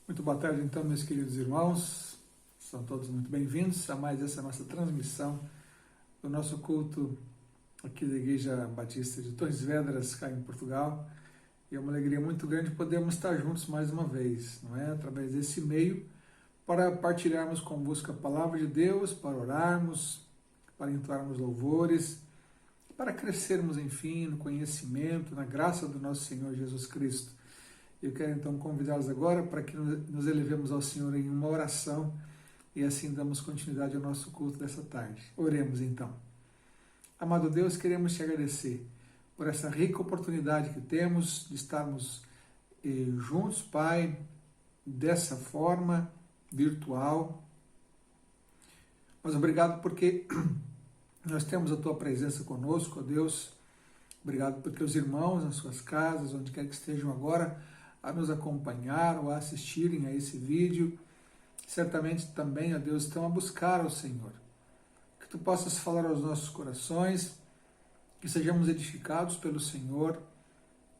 Muito boa tarde, então, meus queridos irmãos. São todos muito bem-vindos a mais essa nossa transmissão do nosso culto aqui da Igreja Batista de Torres Vedras, cá em Portugal. E é uma alegria muito grande podermos estar juntos mais uma vez, não é? Através desse meio, para partilharmos convosco a palavra de Deus, para orarmos, para entoarmos louvores, para crescermos, enfim, no conhecimento, na graça do nosso Senhor Jesus Cristo. Eu quero então convidá-los agora para que nos elevemos ao Senhor em uma oração e assim damos continuidade ao nosso culto dessa tarde. Oremos então. Amado Deus, queremos te agradecer por essa rica oportunidade que temos de estarmos juntos, Pai, dessa forma virtual. Mas obrigado porque nós temos a Tua presença conosco, ó Deus. Obrigado porque os irmãos nas suas casas, onde quer que estejam agora, a nos acompanhar ou a assistirem a esse vídeo, certamente também, ó Deus, estão a buscar ao Senhor. Que Tu possas falar aos nossos corações, que sejamos edificados pelo Senhor,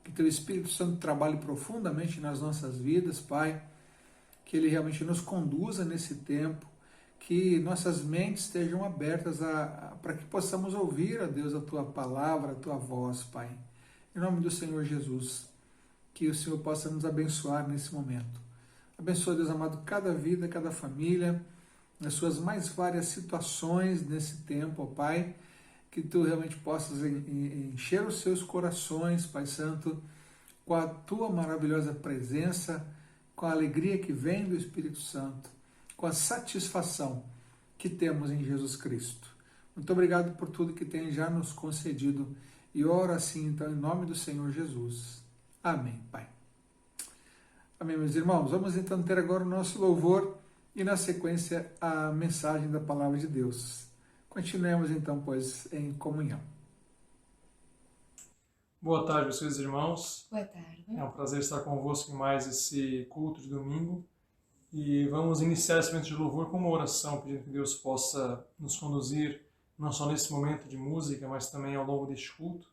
que Teu Espírito Santo trabalhe profundamente nas nossas vidas, Pai, que Ele realmente nos conduza nesse tempo, que nossas mentes estejam abertas para que possamos ouvir, ó Deus, a Tua palavra, a Tua voz, Pai. Em nome do Senhor Jesus, que o Senhor possa nos abençoar nesse momento. Abençoa, Deus amado, cada vida, cada família, nas suas mais várias situações nesse tempo, ó Pai, que Tu realmente possas encher os seus corações, Pai Santo, com a Tua maravilhosa presença, com a alegria que vem do Espírito Santo, com a satisfação que temos em Jesus Cristo. Muito obrigado por tudo que tem já nos concedido e oro assim, então, em nome do Senhor Jesus. Amém, Pai. Amém, meus irmãos. Vamos então ter agora o nosso louvor e, na sequência, a mensagem da Palavra de Deus. Continuemos então, pois, em comunhão. Boa tarde, meus queridos irmãos. Boa tarde. É um prazer estar convosco em mais esse culto de domingo. E vamos iniciar esse momento de louvor com uma oração, pedindo que Deus possa nos conduzir, não só nesse momento de música, mas também ao longo deste culto,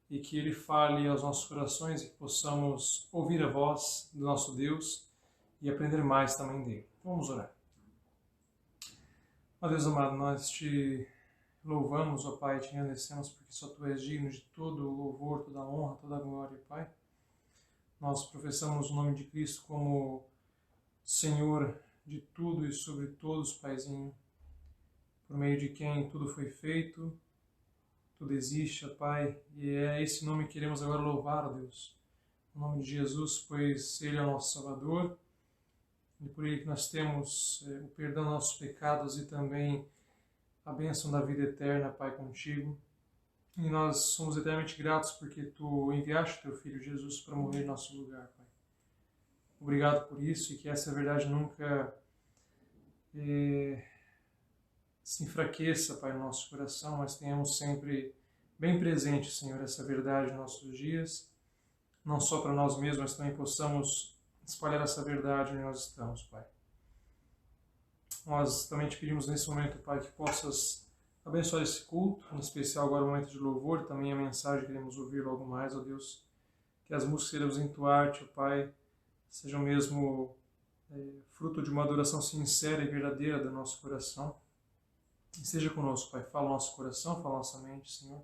e que Ele fale aos nossos corações e que possamos ouvir a voz do nosso Deus e aprender mais também dele. Então vamos orar. Ó Deus amado, nós te louvamos, ó Pai, te agradecemos porque só Tu és digno de todo o louvor, toda a honra, toda a glória, Pai. Nós professamos o nome de Cristo como Senhor de tudo e sobre todos, Paizinho, por meio de quem tudo foi feito, tudo existe, ó Pai, e é esse nome que queremos agora louvar, ó Deus. O nome de Jesus, pois Ele é o nosso Salvador, e por Ele que nós temos o perdão dos nossos pecados e também a bênção da vida eterna, Pai, contigo. E nós somos eternamente gratos porque Tu enviaste Teu Filho Jesus para morrer em nosso lugar, Pai. Obrigado por isso e que essa verdade nunca se enfraqueça, Pai, no nosso coração, mas tenhamos sempre bem presente, Senhor, essa verdade nos nossos dias, não só para nós mesmos, mas também possamos espalhar essa verdade onde nós estamos, Pai. Nós também te pedimos nesse momento, Pai, que possas abençoar esse culto, em especial agora o momento de louvor, e também a mensagem que queremos ouvir logo mais, ó Deus, que as músicas que queremos entoar-te, ó Pai, sejam mesmo fruto de uma adoração sincera e verdadeira do nosso coração. Esteja conosco, Pai. Fala o nosso coração, fala a nossa mente, Senhor.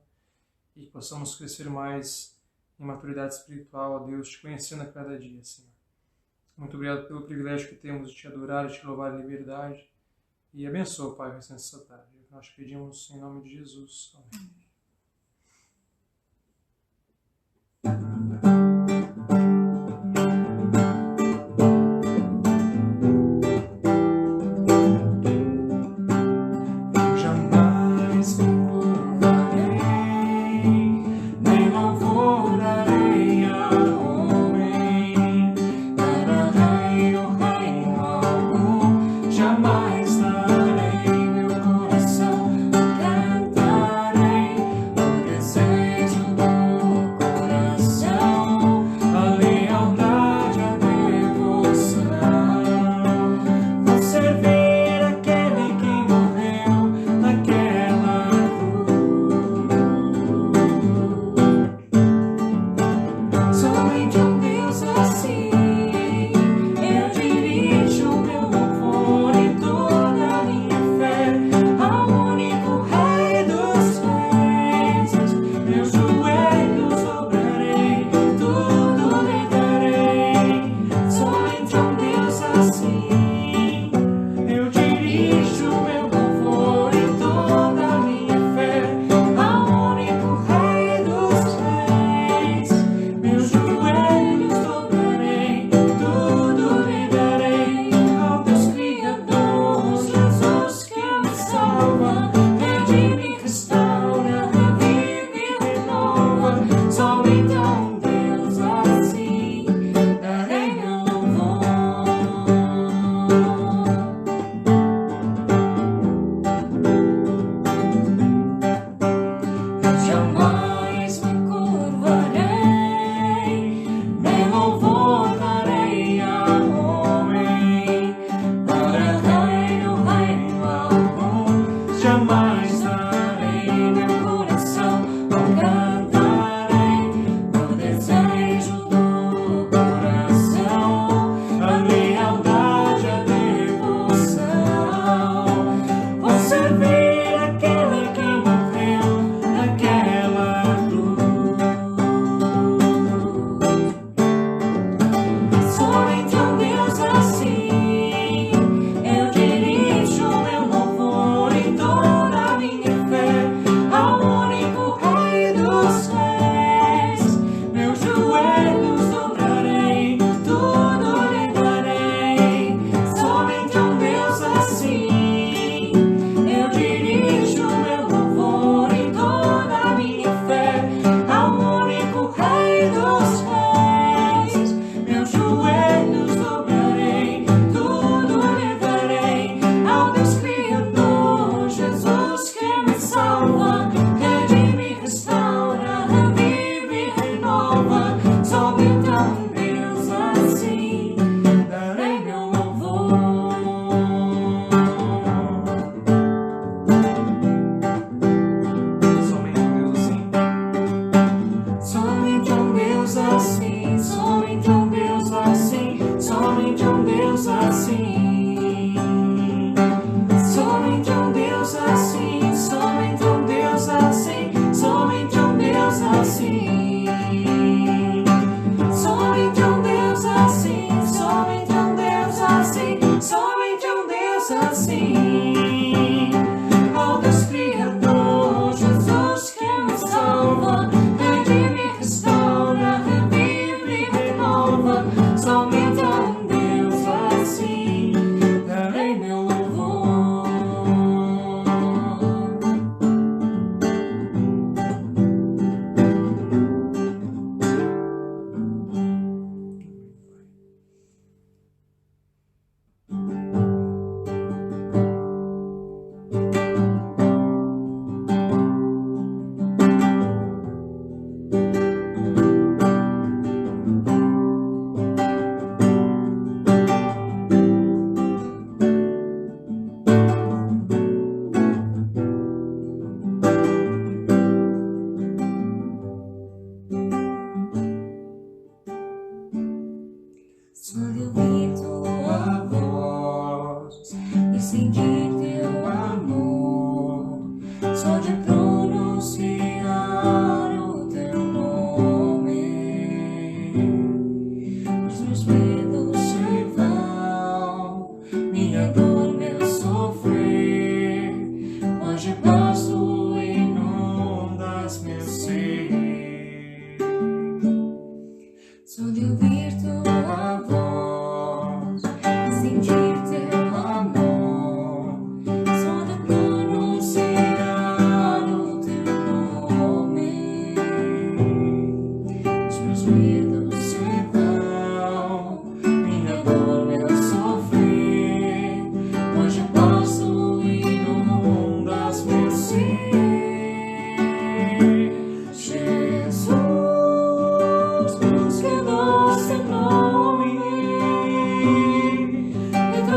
E que possamos crescer mais em maturidade espiritual, ó Deus, te conhecendo a cada dia, Senhor. Muito obrigado pelo privilégio que temos de te adorar e te louvar em liberdade. E abençoa, Pai, o restante dessa tarde. É o que nós pedimos em nome de Jesus. Amém. Jamais darei meu coração, cantarei.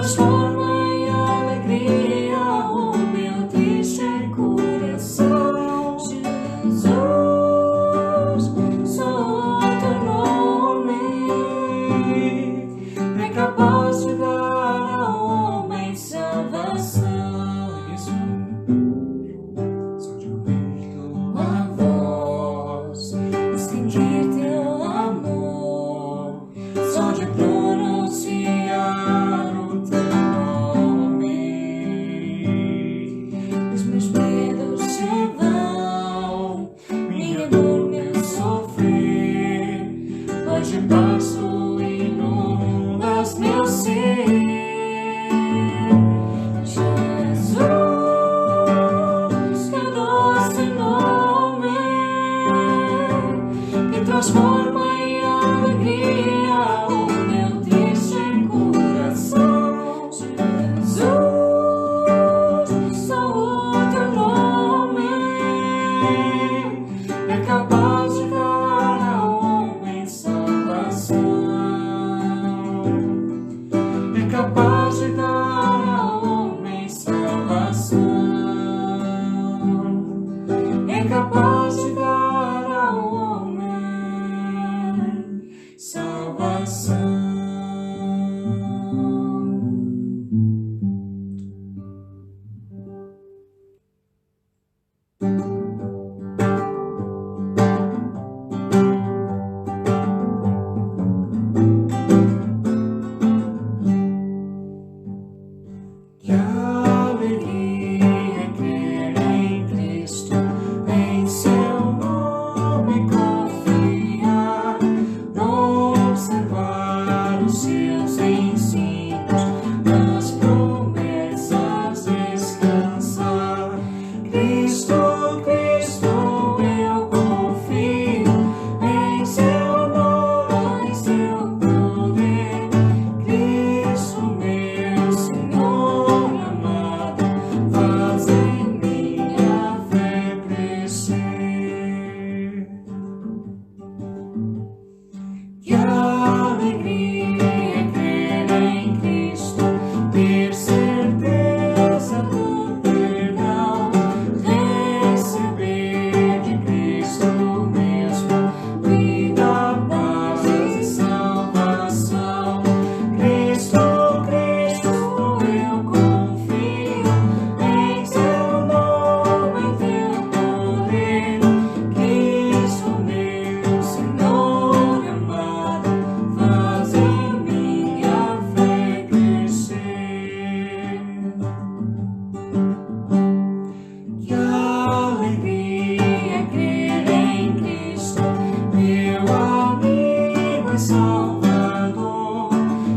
transforma em alegria o meu triste coração. Jesus, só o teu nome é capaz de dar ao homem salvação. Só de ouvir Tua voz e sentir teu amor, só de pronunciar o teu nome, os meus medos se vão, minha dor, meu sofrer, paz de passo inundas meu ser. Jesus, teu doce nome que transforma em alegria o meu triste coração. Jesus, só o teu nome é capaz de dar ao homem salvação. É capaz de dar ao homem salvação. É capaz de dar ao homem salvação. Que alegria crer em Cristo, em seu nome confiar, observar os seus ensinos, nas promessas descansar. Cristo, Cristo, eu confio, em seu nome, em seu poder. Cristo, meu Senhor amado, faz em minha fé crescer. Que alegria crer em Cristo, ter certeza do perdão, receber de Cristo mesmo vida, paz e salvação. Cristo, Cristo, eu confio, em seu nome, em teu poder. Cristo, meu Senhor amado, faz em minha fé crescer. Que alegria crer em Cristo, meu amigo e Salvador.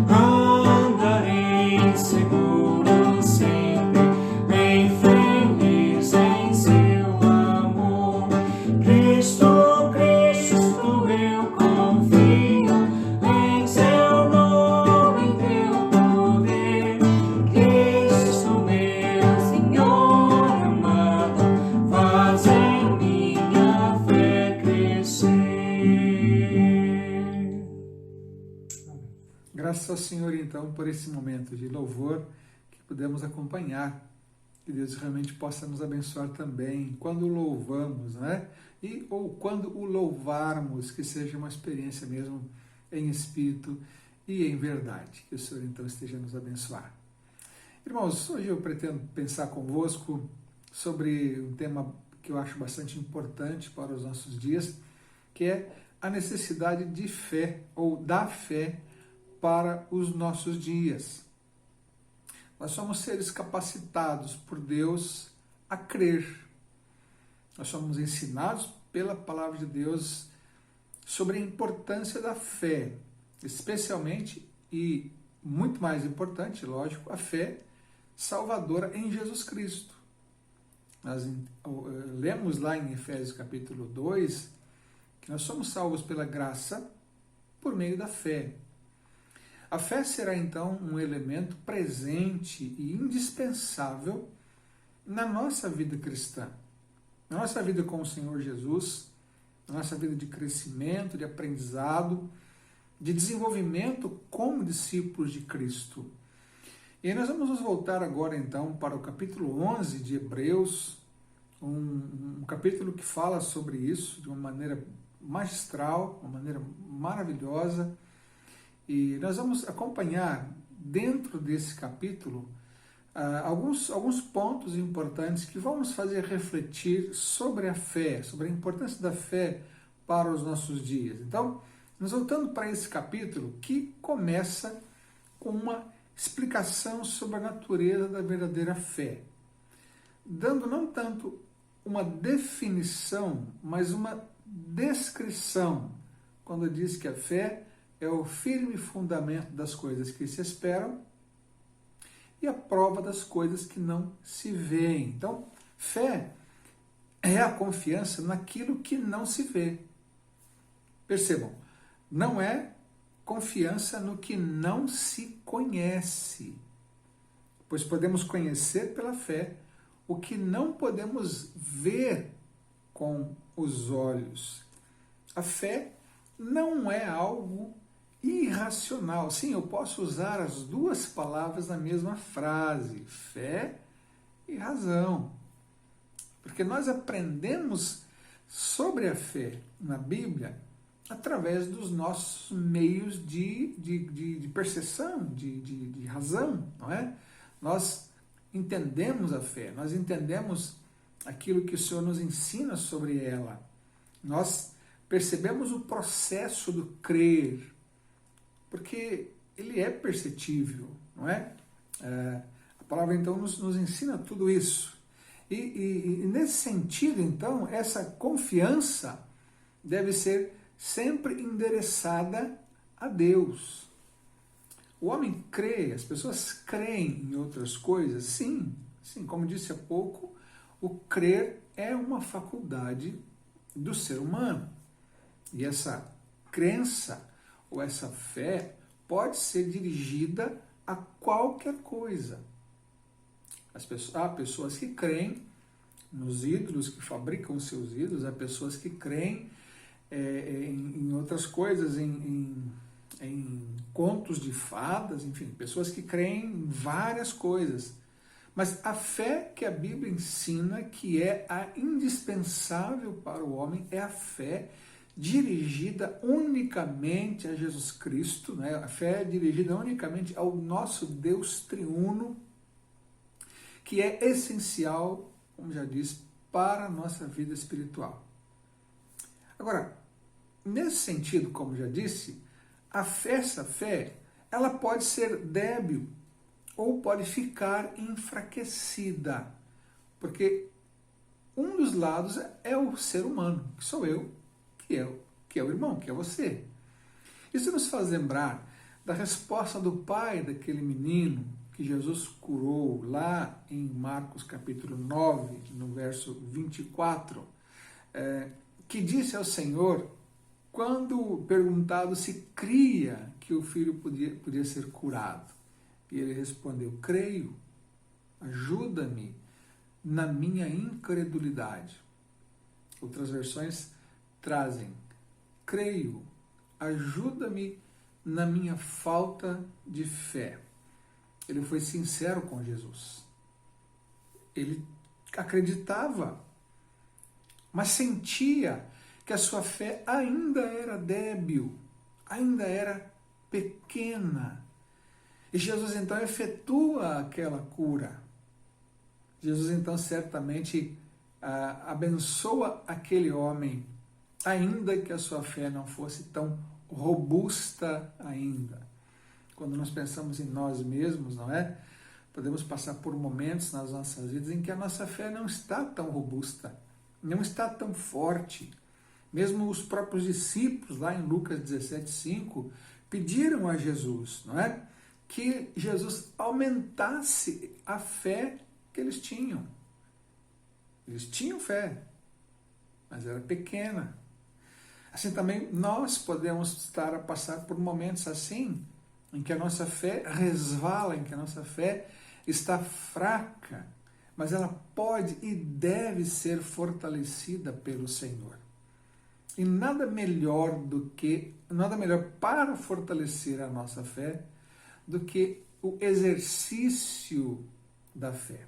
Andarei seguro sempre, bem feliz em seu amor. Cristo, Cristo, eu confio, em seu nome, em teu poder. Cristo, meu Senhor amado, faz em minha fé crescer. Graças ao Senhor, então, por esse momento de louvor que pudemos acompanhar. Que Deus realmente possa nos abençoar também quando o louvamos, né? Ou quando o louvarmos, que seja uma experiência mesmo em espírito e em verdade. Que o Senhor, então, esteja a nos abençoar. Irmãos, hoje eu pretendo pensar convosco sobre um tema que eu acho bastante importante para os nossos dias, que é a necessidade de fé, ou da fé, para os nossos dias. Nós somos seres capacitados por Deus a crer. Nós somos ensinados pela palavra de Deus sobre a importância da fé, especialmente e muito mais importante, lógico, a fé salvadora em Jesus Cristo. Nós lemos lá em Efésios capítulo 2 que nós somos salvos pela graça por meio da fé. A fé será então um elemento presente e indispensável na nossa vida cristã, na nossa vida com o Senhor Jesus, na nossa vida de crescimento, de aprendizado, de desenvolvimento como discípulos de Cristo. E nós vamos nos voltar agora então para o capítulo 11 de Hebreus, um capítulo que fala sobre isso de uma maneira magistral, uma maneira maravilhosa. E nós vamos acompanhar dentro desse capítulo alguns pontos importantes que vão nos fazer refletir sobre a fé, sobre a importância da fé para os nossos dias. Então, nos voltando para esse capítulo que começa com uma explicação sobre a natureza da verdadeira fé, dando não tanto uma definição, mas uma descrição, quando diz que a fé é o firme fundamento das coisas que se esperam e a prova das coisas que não se veem. Então, fé é a confiança naquilo que não se vê. Percebam, não é confiança no que não se conhece, pois podemos conhecer pela fé o que não podemos ver com os olhos. A fé não é algo irracional. Sim, eu posso usar as duas palavras na mesma frase, fé e razão. Porque nós aprendemos sobre a fé na Bíblia através dos nossos meios de percepção, de razão, não é? Nós entendemos a fé, nós entendemos aquilo que o Senhor nos ensina sobre ela. Nós percebemos o processo do crer, porque ele é perceptível, não é? A palavra então nos ensina tudo isso. E nesse sentido, então, essa confiança deve ser sempre endereçada a Deus. O homem crê, as pessoas creem em outras coisas, sim, como disse há pouco, o crer é uma faculdade do ser humano. E essa crença ou essa fé pode ser dirigida a qualquer coisa. Há pessoas que creem nos ídolos, que fabricam seus ídolos, há pessoas que creem em outras coisas, em contos de fadas, enfim, pessoas que creem em várias coisas. Mas a fé que a Bíblia ensina, que é a indispensável para o homem, é a fé dirigida unicamente a Jesus Cristo, né? A fé é dirigida unicamente ao nosso Deus triuno, que é essencial, como já disse, para a nossa vida espiritual. Agora, nesse sentido, como já disse, essa fé, ela pode ser débil ou pode ficar enfraquecida, porque um dos lados é o ser humano, que sou eu, que é o irmão, que é você. Isso nos faz lembrar da resposta do pai daquele menino que Jesus curou lá em Marcos capítulo 9, no verso 24, que disse ao Senhor, quando perguntado se cria que o filho podia ser curado. E ele respondeu, creio, ajuda-me na minha incredulidade. Outras versões trazem, creio, ajuda-me na minha falta de fé. Ele foi sincero com Jesus. Ele acreditava, mas sentia que a sua fé ainda era débil, ainda era pequena. E Jesus então efetua aquela cura. Jesus então certamente abençoa aquele homem, ainda que a sua fé não fosse tão robusta ainda. Quando nós pensamos em nós mesmos, não é? Podemos passar por momentos nas nossas vidas em que a nossa fé não está tão robusta, não está tão forte. Mesmo os próprios discípulos, lá em Lucas 17:5, pediram a Jesus, não é? Que Jesus aumentasse a fé que eles tinham. Eles tinham fé, mas era pequena. Assim também nós podemos estar a passar por momentos assim, em que a nossa fé resvala, em que a nossa fé está fraca, mas ela pode e deve ser fortalecida pelo Senhor. E nada melhor para fortalecer a nossa fé do que o exercício da fé.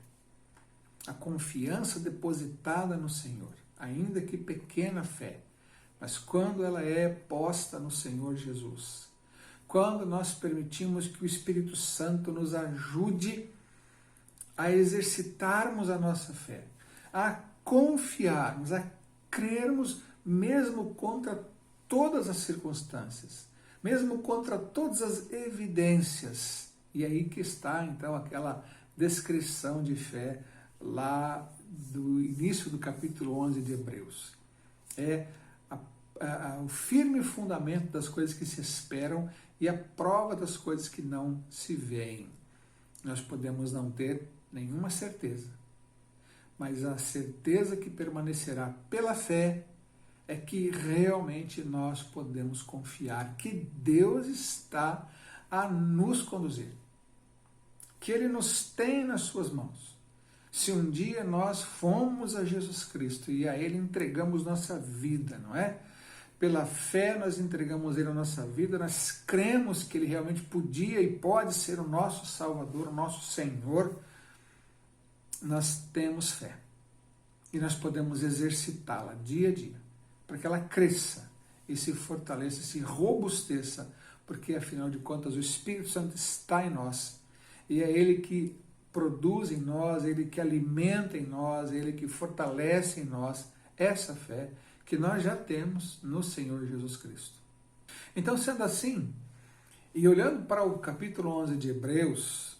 A confiança depositada no Senhor, ainda que pequena fé, mas quando ela é posta no Senhor Jesus, quando nós permitimos que o Espírito Santo nos ajude a exercitarmos a nossa fé, a confiarmos, a crermos mesmo contra todas as circunstâncias, mesmo contra todas as evidências. E aí que está então aquela descrição de fé lá do início do capítulo 11 de Hebreus. É o firme fundamento das coisas que se esperam e a prova das coisas que não se veem. Nós podemos não ter nenhuma certeza, mas a certeza que permanecerá pela fé é que realmente nós podemos confiar que Deus está a nos conduzir, que Ele nos tem nas suas mãos. Se um dia nós fomos a Jesus Cristo e a Ele entregamos nossa vida, não é? Pela fé nós entregamos Ele a nossa vida, nós cremos que Ele realmente podia e pode ser o nosso Salvador, o nosso Senhor. Nós temos fé e nós podemos exercitá-la dia a dia, para que ela cresça e se fortaleça, se robusteça, porque afinal de contas o Espírito Santo está em nós e é Ele que produz em nós, Ele que alimenta em nós, Ele que fortalece em nós essa fé que nós já temos no Senhor Jesus Cristo. Então, sendo assim, e olhando para o capítulo 11 de Hebreus,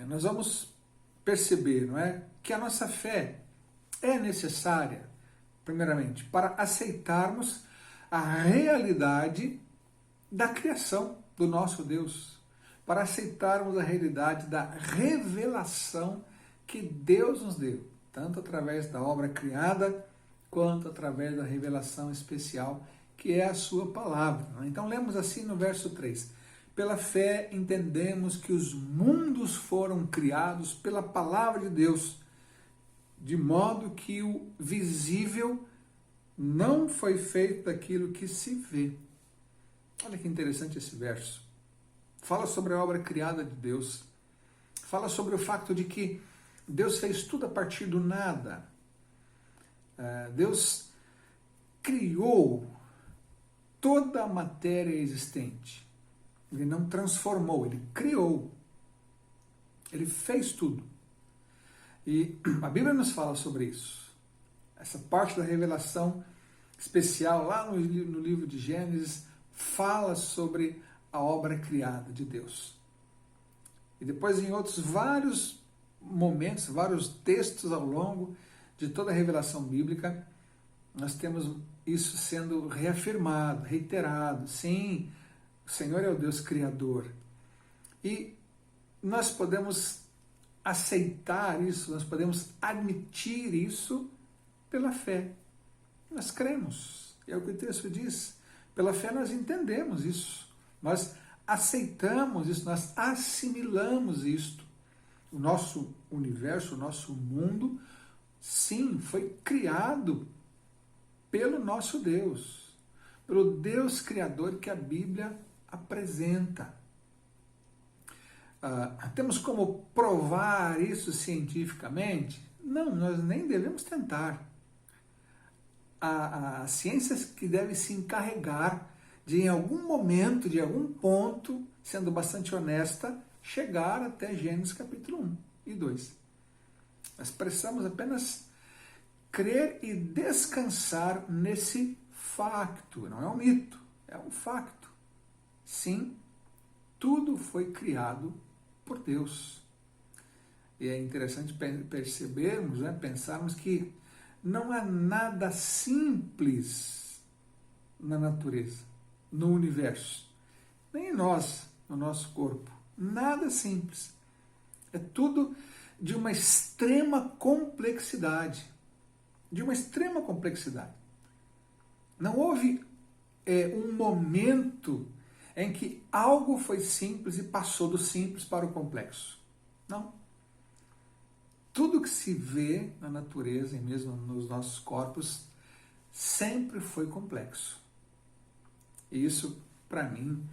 nós vamos perceber, não é, que a nossa fé é necessária, primeiramente, para aceitarmos a realidade da criação do nosso Deus, para aceitarmos a realidade da revelação que Deus nos deu, tanto através da obra criada, quanto através da revelação especial, que é a sua palavra. Então, lemos assim no verso 3. Pela fé entendemos que os mundos foram criados pela palavra de Deus, de modo que o visível não foi feito daquilo que se vê. Olha que interessante esse verso. Fala sobre a obra criada de Deus. Fala sobre o fato de que Deus fez tudo a partir do nada. Deus criou toda a matéria existente. Ele não transformou, ele criou. Ele fez tudo. E a Bíblia nos fala sobre isso. Essa parte da revelação especial lá no livro de Gênesis fala sobre a obra criada de Deus. E depois em outros vários momentos, vários textos ao longo de toda a revelação bíblica, nós temos isso sendo reafirmado, reiterado. Sim, o Senhor é o Deus Criador. E nós podemos aceitar isso, nós podemos admitir isso pela fé. Nós cremos, é o que o texto diz. Pela fé nós entendemos isso, nós aceitamos isso, nós assimilamos isto. O nosso universo, o nosso mundo, sim, foi criado pelo nosso Deus, pelo Deus Criador que a Bíblia apresenta. Temos como provar isso cientificamente? Não, nós nem devemos tentar. Há ciências que devem se encarregar de, em algum momento, de algum ponto, sendo bastante honesta, chegar até Gênesis capítulo 1 e 2. Nós precisamos apenas crer e descansar nesse facto. Não é um mito, é um facto. Sim, tudo foi criado por Deus. E é interessante percebermos, pensarmos que não há nada simples na natureza, no universo, nem em nós, no nosso corpo. Nada simples. É tudo de uma extrema complexidade. De uma extrema complexidade. Não houve um momento em que algo foi simples e passou do simples para o complexo. Não. Tudo que se vê na natureza e mesmo nos nossos corpos sempre foi complexo. E isso, para mim,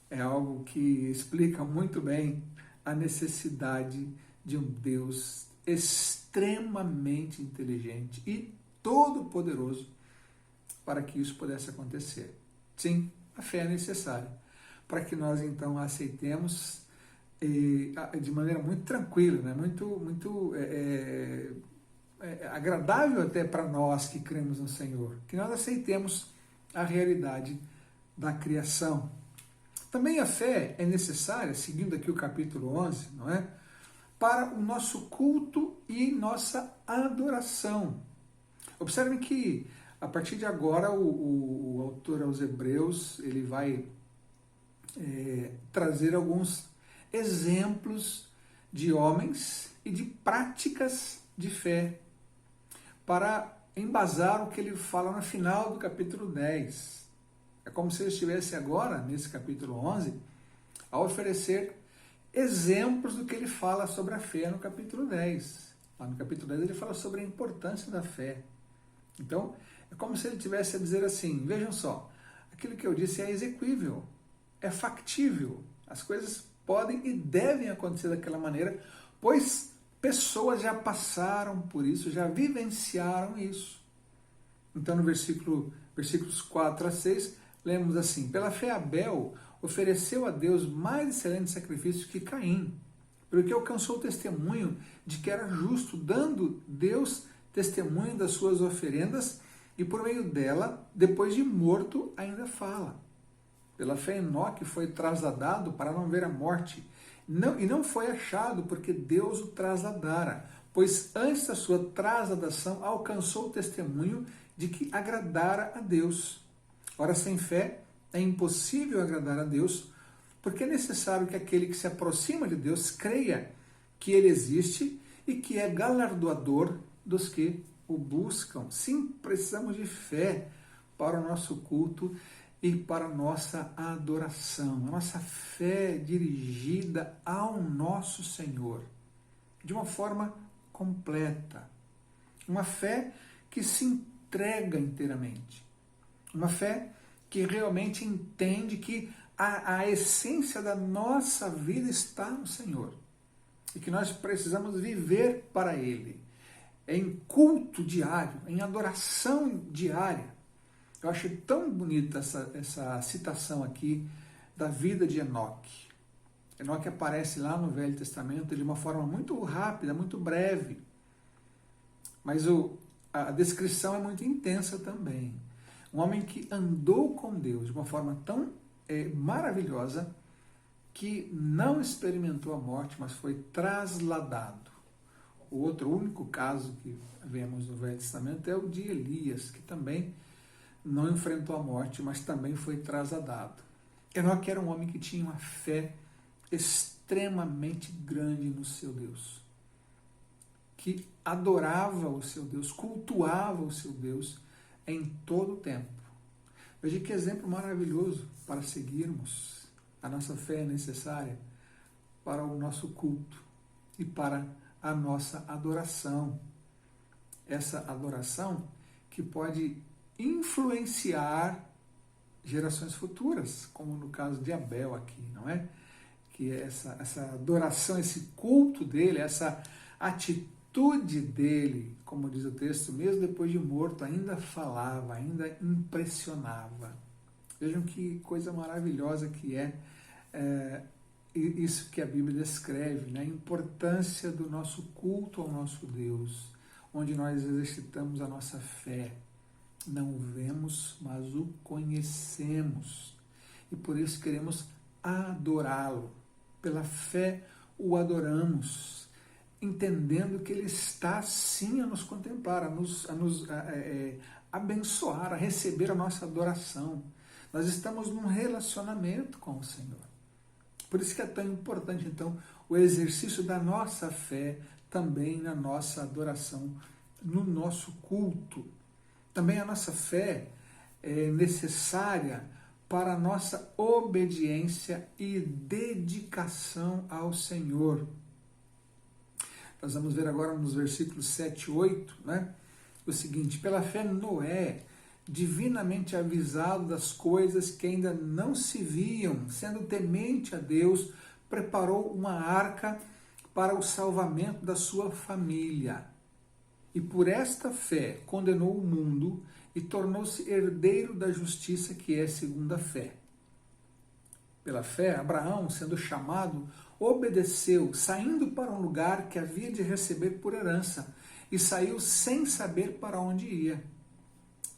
é algo que explica muito bem a necessidade de um Deus extremamente inteligente e todo-poderoso para que isso pudesse acontecer. Sim, a fé é necessária para que nós então a aceitemos de maneira muito tranquila, né? muito agradável até para nós que cremos no Senhor, que nós aceitemos a realidade da criação. Também a fé é necessária, seguindo aqui o capítulo 11, não é? Para o nosso culto e nossa adoração. Observem que, a partir de agora, o autor aos Hebreus, ele vai trazer alguns exemplos de homens e de práticas de fé para embasar o que ele fala no final do capítulo 10. É como se ele estivesse agora, nesse capítulo 11, a oferecer exemplos do que ele fala sobre a fé no capítulo 10. Lá no capítulo 10 ele fala sobre a importância da fé. Então, é como se ele tivesse a dizer assim, vejam só, aquilo que eu disse é exequível, é factível, as coisas podem e devem acontecer daquela maneira, pois pessoas já passaram por isso, já vivenciaram isso. Então, no versículos 4 a 6, lemos assim, pela fé Abel ofereceu a Deus mais excelente sacrifício que Caim, porque alcançou o testemunho de que era justo, dando Deus testemunho das suas oferendas, e por meio dela, depois de morto, ainda fala. Pela fé Enoque foi trasladado para não ver a morte, e não foi achado porque Deus o trasladara, pois antes da sua trasladação alcançou o testemunho de que agradara a Deus. Ora, sem fé é impossível agradar a Deus, porque é necessário que aquele que se aproxima de Deus creia que Ele existe e que é galardoador dos que o buscam. Sim, precisamos de fé para o nosso culto e para a nossa adoração. A nossa fé dirigida ao nosso Senhor, de uma forma completa. Uma fé que se entrega inteiramente. Uma fé que realmente entende que a essência da nossa vida está no Senhor e que nós precisamos viver para Ele, em culto diário, em adoração diária. Eu acho tão bonita essa citação aqui da vida de Enoque. Enoque aparece lá no Velho Testamento de uma forma muito rápida, muito breve, mas a descrição é muito intensa também. Um homem que andou com Deus de uma forma tão maravilhosa que não experimentou a morte, mas foi trasladado. O único caso que vemos no Velho Testamento é o de Elias, que também não enfrentou a morte, mas também foi trasladado. Enoque era um homem que tinha uma fé extremamente grande no seu Deus, que adorava o seu Deus, cultuava o seu Deus em todo o tempo. Veja que exemplo maravilhoso para seguirmos. A nossa fé é necessária para o nosso culto e para a nossa adoração. Essa adoração que pode influenciar gerações futuras, como no caso de Abel aqui, não é? Que essa adoração, esse culto dele, essa atitude dele, como diz o texto, mesmo depois de morto, ainda falava, ainda impressionava. Vejam que coisa maravilhosa que é isso que a Bíblia descreve, né? A importância do nosso culto ao nosso Deus, onde nós exercitamos a nossa fé. Não o vemos, mas o conhecemos. E por isso queremos adorá-lo. Pela fé o adoramos, entendendo que Ele está sim a nos contemplar, a nos abençoar, a receber a nossa adoração. Nós estamos num relacionamento com o Senhor. Por isso que é tão importante, então, o exercício da nossa fé também na nossa adoração, no nosso culto. Também a nossa fé é necessária para a nossa obediência e dedicação ao Senhor. Nós vamos ver agora nos versículos 7 e 8, né, o seguinte: pela fé Noé, divinamente avisado das coisas que ainda não se viam, sendo temente a Deus, preparou uma arca para o salvamento da sua família. E por esta fé condenou o mundo e tornou-se herdeiro da justiça que é segundo a fé. Pela fé, Abraão, sendo chamado, obedeceu, saindo para um lugar que havia de receber por herança, e saiu sem saber para onde ia.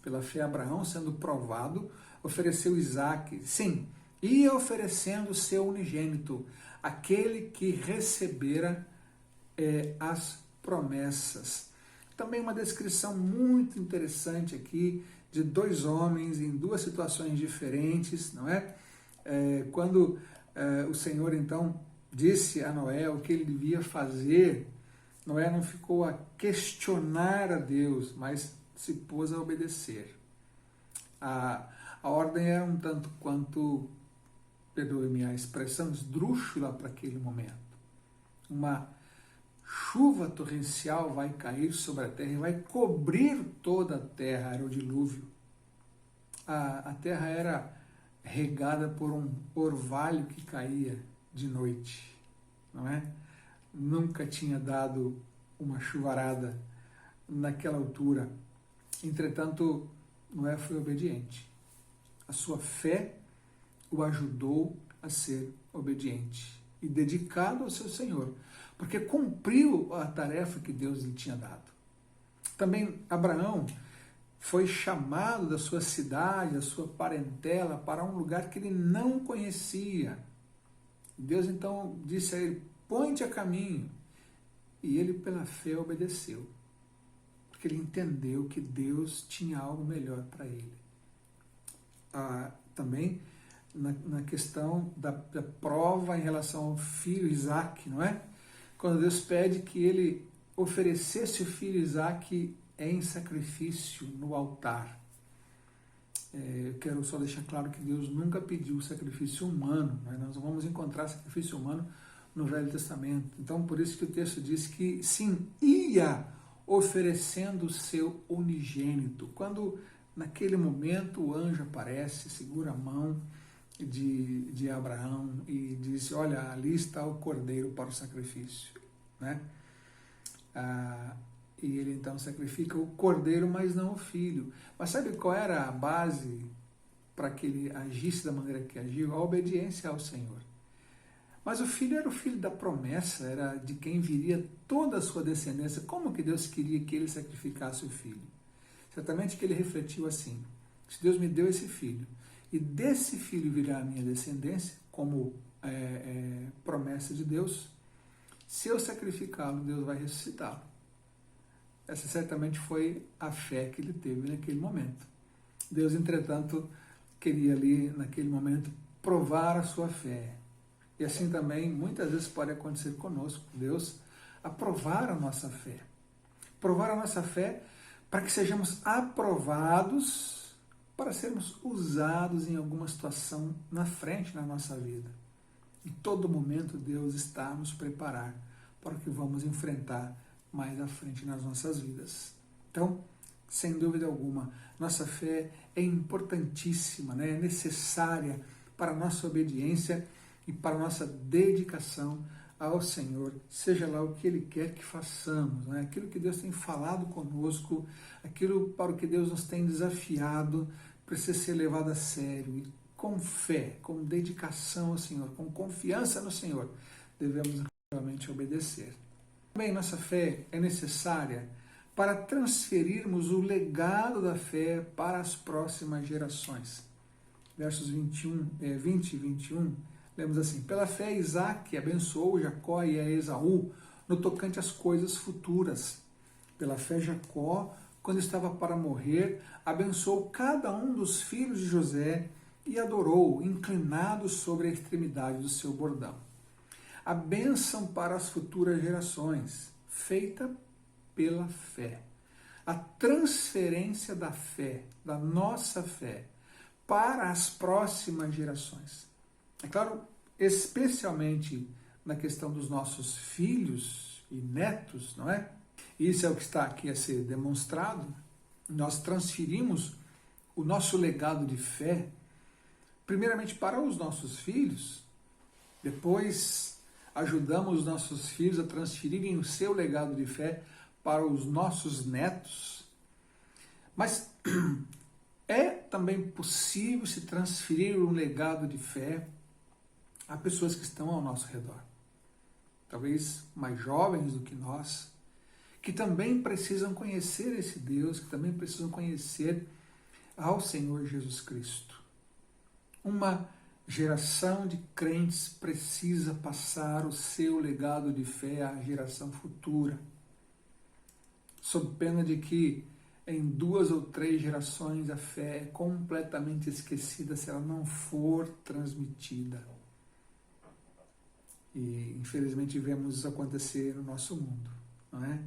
Pela fé, Abraão, sendo provado, ofereceu Isaque. Sim, ia oferecendo seu unigênito, aquele que recebera as promessas. Também uma descrição muito interessante aqui de dois homens em duas situações diferentes, não é? Quando o Senhor então disse a Noé o que ele devia fazer, Noé não ficou a questionar a Deus, mas se pôs a obedecer. A ordem era um tanto quanto, perdoe-me a expressão, esdrúxula para aquele momento. Uma chuva torrencial vai cair sobre a terra e vai cobrir toda a terra, era o dilúvio. A terra era regada por um orvalho que caía de noite, não é? Nunca tinha dado uma chuvarada naquela altura. Entretanto, Noé foi obediente. A sua fé o ajudou a ser obediente e dedicado ao seu Senhor, porque cumpriu a tarefa que Deus lhe tinha dado. Também Abraão foi chamado da sua cidade, da sua parentela, para um lugar que ele não conhecia. Deus então disse a ele, põe-te a caminho. E ele, pela fé, obedeceu, porque ele entendeu que Deus tinha algo melhor para ele. Também na questão da prova em relação ao filho Isaque, não é? Quando Deus pede que ele oferecesse o filho Isaque em sacrifício no altar. Eu quero só deixar claro que Deus nunca pediu sacrifício humano, mas nós vamos encontrar sacrifício humano no Velho Testamento. Então, por isso que o texto diz que, sim, ia oferecendo o seu unigênito. Quando, naquele momento, o anjo aparece, segura a mão de Abraão e diz, olha, ali está o cordeiro para o sacrifício, né? E ele então sacrifica o cordeiro, mas não o filho. Mas sabe qual era a base para que ele agisse da maneira que agiu? A obediência ao Senhor. Mas o filho era o filho da promessa, era de quem viria toda a sua descendência. Como que Deus queria que ele sacrificasse o filho? Certamente que ele refletiu assim, se Deus me deu esse filho, e desse filho virá a minha descendência, como promessa de Deus, se eu sacrificá-lo, Deus vai ressuscitá-lo. Essa certamente foi a fé que ele teve naquele momento. Deus, entretanto, queria ali, naquele momento, provar a sua fé. E assim também, muitas vezes pode acontecer conosco, Deus, aprovar a nossa fé. Provar a nossa fé para que sejamos aprovados, para sermos usados em alguma situação na frente na nossa vida. Em todo momento, Deus está a nos preparar para o que vamos enfrentar mais à frente nas nossas vidas. Então, sem dúvida alguma, nossa fé é importantíssima, né? É necessária para a nossa obediência e para a nossa dedicação ao Senhor, seja lá o que Ele quer que façamos, né? Aquilo que Deus tem falado conosco, aquilo para o que Deus nos tem desafiado, precisa ser levado a sério e com fé, com dedicação ao Senhor, com confiança no Senhor, devemos realmente obedecer. Também nossa fé é necessária para transferirmos o legado da fé para as próximas gerações. Versos 20 e 21, lemos assim, pela fé Isaque abençoou Jacó e a Esaú no tocante às coisas futuras. Pela fé Jacó, quando estava para morrer, abençoou cada um dos filhos de José e adorou, inclinado sobre a extremidade do seu bordão. A bênção para as futuras gerações, feita pela fé. A transferência da fé, da nossa fé, para as próximas gerações. É claro, especialmente na questão dos nossos filhos e netos, não é? Isso é o que está aqui a ser demonstrado. Nós transferimos o nosso legado de fé, primeiramente para os nossos filhos, Depois, ajudamos nossos filhos a transferirem o seu legado de fé para os nossos netos. Mas é também possível se transferir um legado de fé a pessoas que estão ao nosso redor, talvez mais jovens do que nós, que também precisam conhecer esse Deus, que também precisam conhecer ao Senhor Jesus Cristo. Uma geração de crentes precisa passar o seu legado de fé à geração futura, sob pena de que em 2 ou 3 gerações a fé é completamente esquecida se ela não for transmitida. E infelizmente vemos isso acontecer no nosso mundo, não é?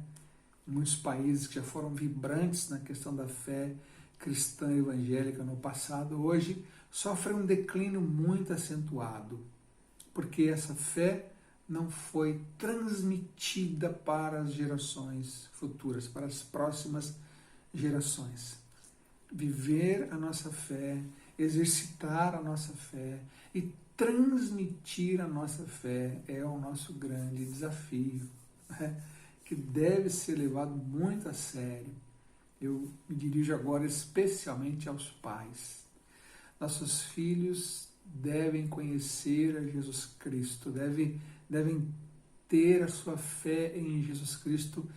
Muitos países que já foram vibrantes na questão da fé cristã evangélica no passado, hoje sofrem um declínio muito acentuado, porque essa fé não foi transmitida para as gerações futuras, para as próximas gerações. Viver a nossa fé, exercitar a nossa fé e transmitir a nossa fé é o nosso grande desafio, né? Que deve ser levado muito a sério. Eu me dirijo agora especialmente aos pais. Nossos filhos devem conhecer a Jesus Cristo, devem ter a sua fé em Jesus Cristo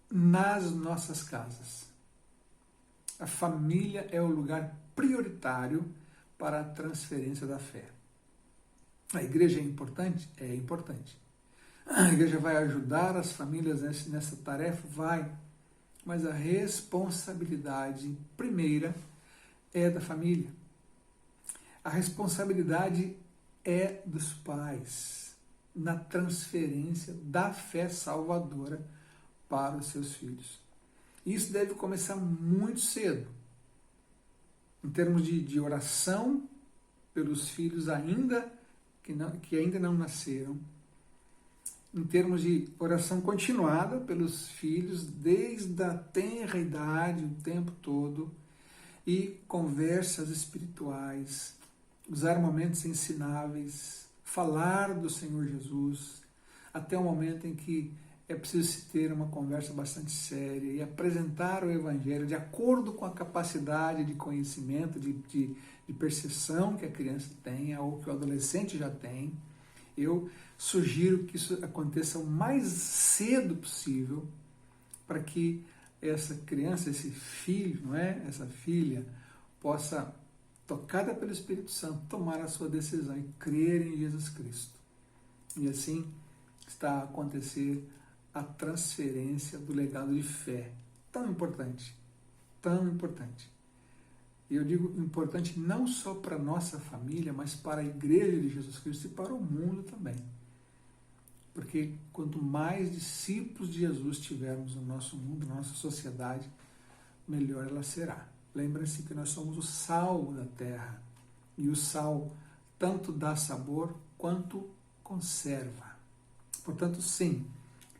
nas nossas casas. A família é o lugar prioritário para a transferência da fé. A igreja é importante? É importante. A igreja vai ajudar as famílias nessa tarefa? Vai. Mas a responsabilidade primeira é da família. A responsabilidade é dos pais na transferência da fé salvadora para os seus filhos. Isso deve começar muito cedo, em termos de oração pelos filhos que ainda não nasceram, em termos de oração continuada pelos filhos desde a tenra idade, o tempo todo, e conversas espirituais, usar momentos ensináveis, falar do Senhor Jesus, até o momento em que é preciso se ter uma conversa bastante séria e apresentar o Evangelho de acordo com a capacidade de conhecimento, de percepção que a criança tenha ou que o adolescente já tem. Eu sugiro que isso aconteça o mais cedo possível para que essa criança, esse filho, não é? Essa filha, possa, tocada pelo Espírito Santo, tomar a sua decisão e crer em Jesus Cristo. E assim está a acontecer a transferência do legado de fé, tão importante, tão importante. E eu digo importante não só para a nossa família, mas para a Igreja de Jesus Cristo e para o mundo também. Porque quanto mais discípulos de Jesus tivermos no nosso mundo, na nossa sociedade, melhor ela será. Lembre-se que nós somos o sal da terra. E o sal tanto dá sabor quanto conserva. Portanto, sim,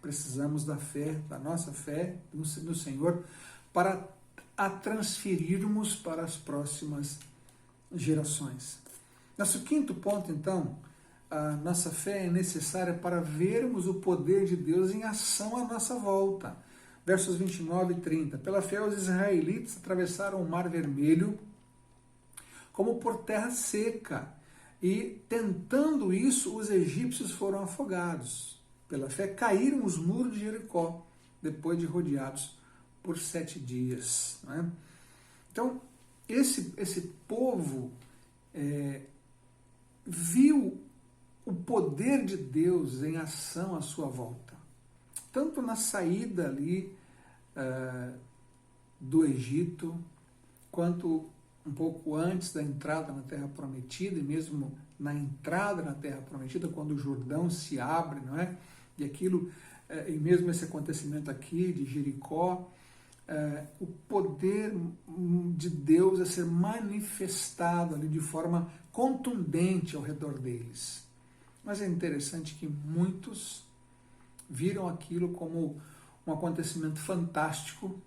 precisamos da fé, da nossa fé no Senhor, para a transferirmos para as próximas gerações. Nosso quinto ponto, então, a nossa fé é necessária para vermos o poder de Deus em ação à nossa volta. Versos 29 e 30. Pela fé, os israelitas atravessaram o Mar Vermelho como por terra seca, e, tentando isso, os egípcios foram afogados. Pela fé, caíram os muros de Jericó, depois de rodeados por 7 dias. Não é? Então, esse povo viu o poder de Deus em ação à sua volta. Tanto na saída ali do Egito, quanto um pouco antes da entrada na Terra Prometida, e mesmo na entrada na Terra Prometida, quando o Jordão se abre, não é? E aquilo, e mesmo esse acontecimento aqui de Jericó, o poder de Deus a ser manifestado ali de forma contundente ao redor deles. Mas é interessante que muitos viram aquilo como um acontecimento fantástico,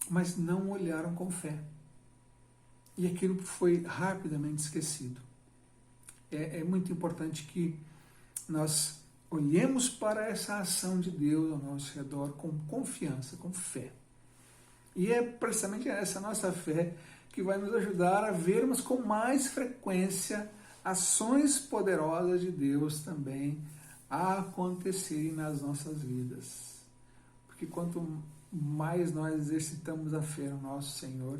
mas não olharam com fé. E aquilo foi rapidamente esquecido. é muito importante que nós olhemos para essa ação de Deus ao nosso redor com confiança, com fé. E é precisamente essa nossa fé que vai nos ajudar a vermos com mais frequência ações poderosas de Deus também a acontecerem nas nossas vidas. Porque quanto mais nós exercitamos a fé no nosso Senhor,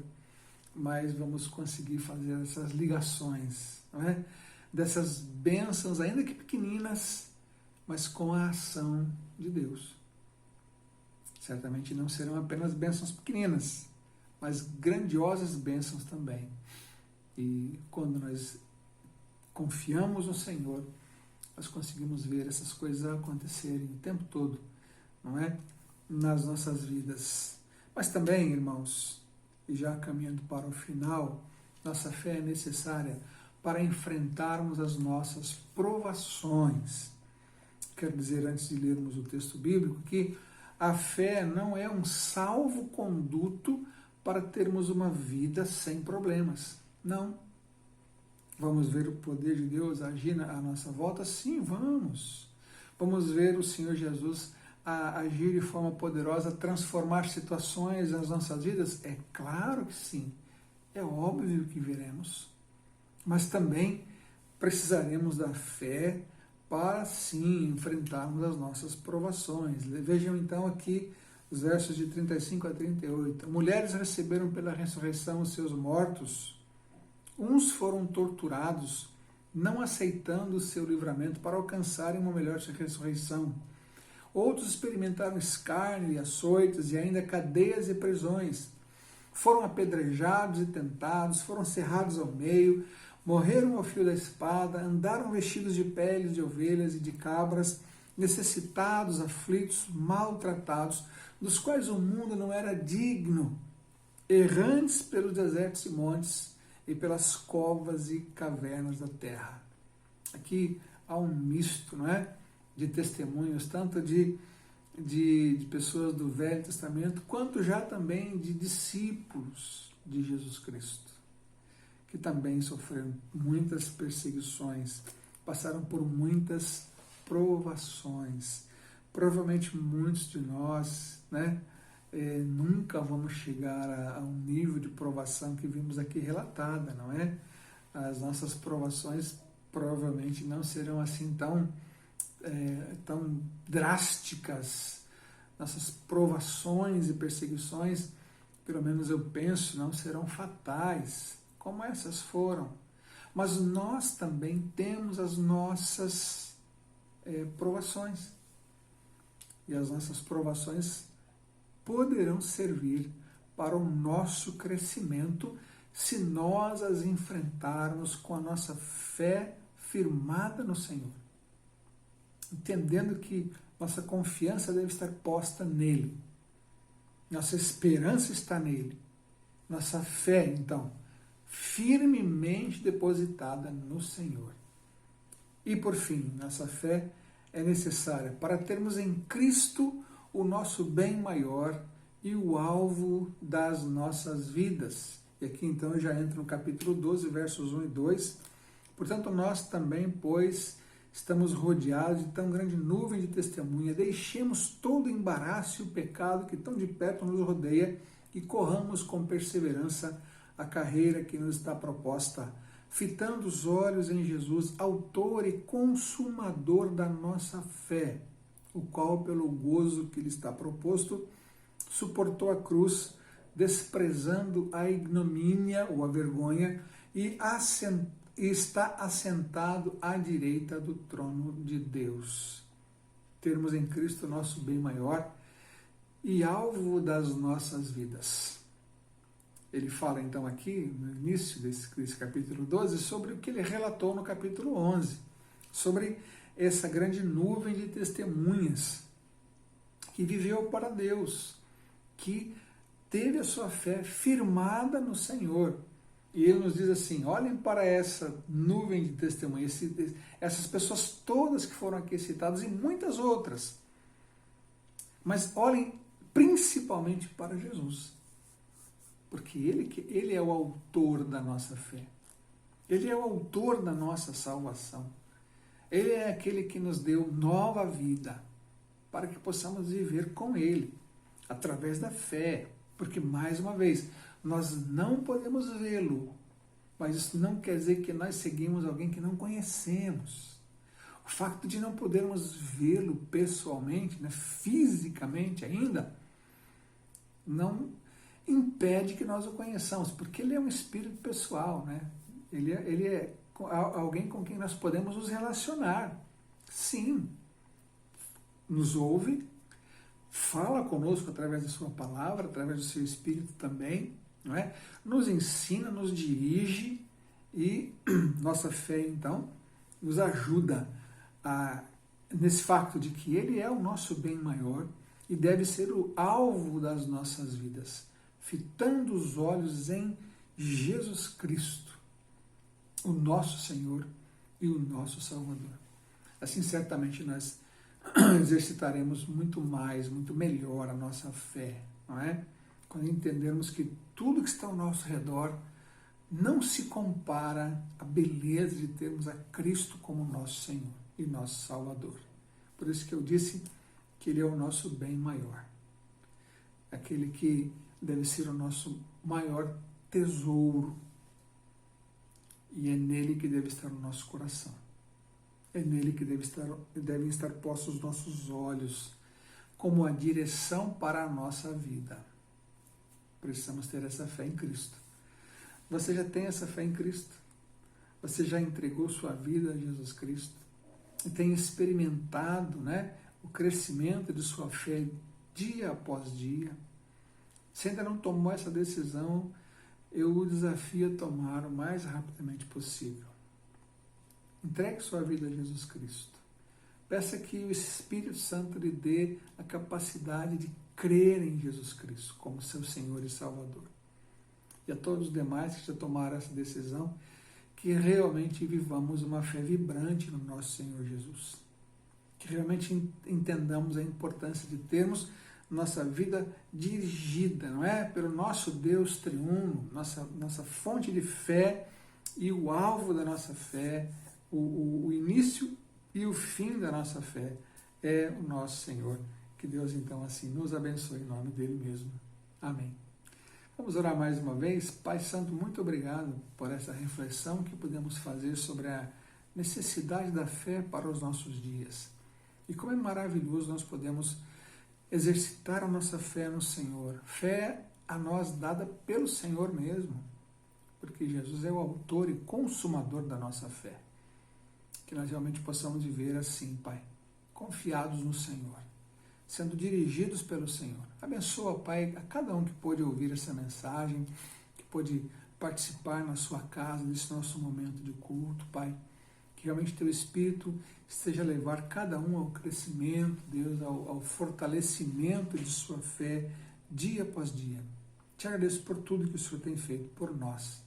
mais vamos conseguir fazer essas ligações, não é? Dessas bênçãos, ainda que pequeninas, mas com a ação de Deus. Certamente não serão apenas bênçãos pequeninas, mas grandiosas bênçãos também. E quando nós confiamos no Senhor, nós conseguimos ver essas coisas acontecerem o tempo todo, não é? Nas nossas vidas. Mas também, irmãos, e já caminhando para o final, nossa fé é necessária para enfrentarmos as nossas provações. Quero dizer, antes de lermos o texto bíblico, que a fé não é um salvo-conduto para termos uma vida sem problemas. Não. Vamos ver o poder de Deus agir à nossa volta? Sim, vamos. Vamos ver o Senhor Jesus agir de forma poderosa, transformar situações nas nossas vidas? É claro que sim. É óbvio que veremos. Mas também precisaremos da fé para, sim, enfrentarmos as nossas provações. Vejam então aqui os versos de 35 a 38. Mulheres receberam pela ressurreição os seus mortos. Uns foram torturados, não aceitando o seu livramento para alcançarem uma melhor ressurreição. Outros experimentaram escárnio e açoites e ainda cadeias e prisões. Foram apedrejados e tentados, foram cerrados ao meio, morreram ao fio da espada, andaram vestidos de peles de ovelhas e de cabras, necessitados, aflitos, maltratados, dos quais o mundo não era digno, errantes pelos desertos e montes e pelas covas e cavernas da terra. Aqui há um misto, não é? De testemunhos, tanto de pessoas do Velho Testamento, quanto já também de discípulos de Jesus Cristo, que também sofreram muitas perseguições, passaram por muitas provações. Provavelmente muitos de nós, né, nunca vamos chegar a um nível de provação que vimos aqui relatada, não é? As nossas provações provavelmente não serão assim tão drásticas. Nossas provações e perseguições, pelo menos eu penso, não serão fatais, como essas foram. Mas nós também temos as nossas provações. E as nossas provações poderão servir para o nosso crescimento se nós as enfrentarmos com a nossa fé firmada no Senhor. Entendendo que nossa confiança deve estar posta nele. Nossa esperança está nele. Nossa fé, então, firmemente depositada no Senhor. E, por fim, nossa fé é necessária para termos em Cristo o nosso bem maior e o alvo das nossas vidas. E aqui, então, eu já entro no capítulo 12, versos 1 e 2. Portanto, nós também, pois, estamos rodeados de tão grande nuvem de testemunha, deixemos todo o embaraço e o pecado que tão de perto nos rodeia e corramos com perseverança a carreira que nos está proposta, fitando os olhos em Jesus, autor e consumador da nossa fé, o qual, pelo gozo que lhe está proposto, suportou a cruz, desprezando a ignomínia ou a vergonha, e está assentado à direita do trono de Deus. Termos em Cristo nosso bem maior e alvo das nossas vidas. Ele fala então aqui, no início desse capítulo 12, sobre o que ele relatou no capítulo 11, sobre essa grande nuvem de testemunhas que viveu para Deus, que teve a sua fé firmada no Senhor. E ele nos diz assim, olhem para essa nuvem de testemunhas, essas pessoas todas que foram aqui citadas e muitas outras. Mas olhem principalmente para Jesus. Porque ele é o autor da nossa fé. Ele é o autor da nossa salvação. Ele é aquele que nos deu nova vida para que possamos viver com Ele, através da fé. Porque, mais uma vez, nós não podemos vê-lo, mas isso não quer dizer que nós seguimos alguém que não conhecemos. O fato de não podermos vê-lo pessoalmente, né, fisicamente ainda, não impede que nós o conheçamos, porque ele é um espírito pessoal, né? Ele é alguém com quem nós podemos nos relacionar. Sim, nos ouve, fala conosco através da sua palavra, através do seu espírito também, não é? Nos ensina, nos dirige e nossa fé, então, nos ajuda nesse facto de que ele é o nosso bem maior e deve ser o alvo das nossas vidas, fitando os olhos em Jesus Cristo, o nosso Senhor e o nosso Salvador. Assim, certamente, nós exercitaremos muito mais, muito melhor a nossa fé, não é? Quando entendermos que tudo que está ao nosso redor não se compara à beleza de termos a Cristo como nosso Senhor e nosso Salvador. Por isso que eu disse que Ele é o nosso bem maior, aquele que deve ser o nosso maior tesouro, e é nele que deve estar o nosso coração. É nele que devem estar postos os nossos olhos, como a direção para a nossa vida. Precisamos ter essa fé em Cristo. Você já tem essa fé em Cristo? Você já entregou sua vida a Jesus Cristo? E tem experimentado, né, o crescimento de sua fé dia após dia? Se ainda não tomou essa decisão, eu o desafio a tomar o mais rapidamente possível. Entregue sua vida a Jesus Cristo. Peça que o Espírito Santo lhe dê a capacidade de crer em Jesus Cristo como seu Senhor e Salvador. E a todos os demais que já tomaram essa decisão, que realmente vivamos uma fé vibrante no nosso Senhor Jesus. Que realmente entendamos a importância de termos nossa vida dirigida, não é? Pelo nosso Deus triuno, nossa fonte de fé e o alvo da nossa fé, o início e o fim da nossa fé é o nosso Senhor. Que Deus, então, assim, nos abençoe em nome dele mesmo. Amém. Vamos orar mais uma vez. Pai Santo, muito obrigado por essa reflexão que podemos fazer sobre a necessidade da fé para os nossos dias. E como é maravilhoso nós podemos exercitar a nossa fé no Senhor. Fé a nós dada pelo Senhor mesmo, porque Jesus é o autor e consumador da nossa fé. Que nós realmente possamos viver assim, Pai, confiados no Senhor, sendo dirigidos pelo Senhor. Abençoa, Pai, a cada um que pôde ouvir essa mensagem, que pôde participar na sua casa nesse nosso momento de culto, Pai. Que realmente Teu Espírito esteja a levar cada um ao crescimento, Deus, ao fortalecimento de sua fé dia após dia. Te agradeço por tudo que o Senhor tem feito por nós.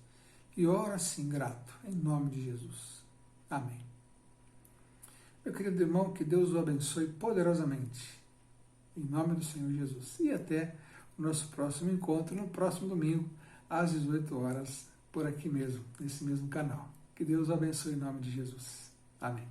E oro assim, grato, em nome de Jesus. Amém. Meu querido irmão, que Deus o abençoe poderosamente. Em nome do Senhor Jesus. E até o nosso próximo encontro, no próximo domingo, às 18 horas, por aqui mesmo, nesse mesmo canal. Que Deus o abençoe em nome de Jesus. Amém.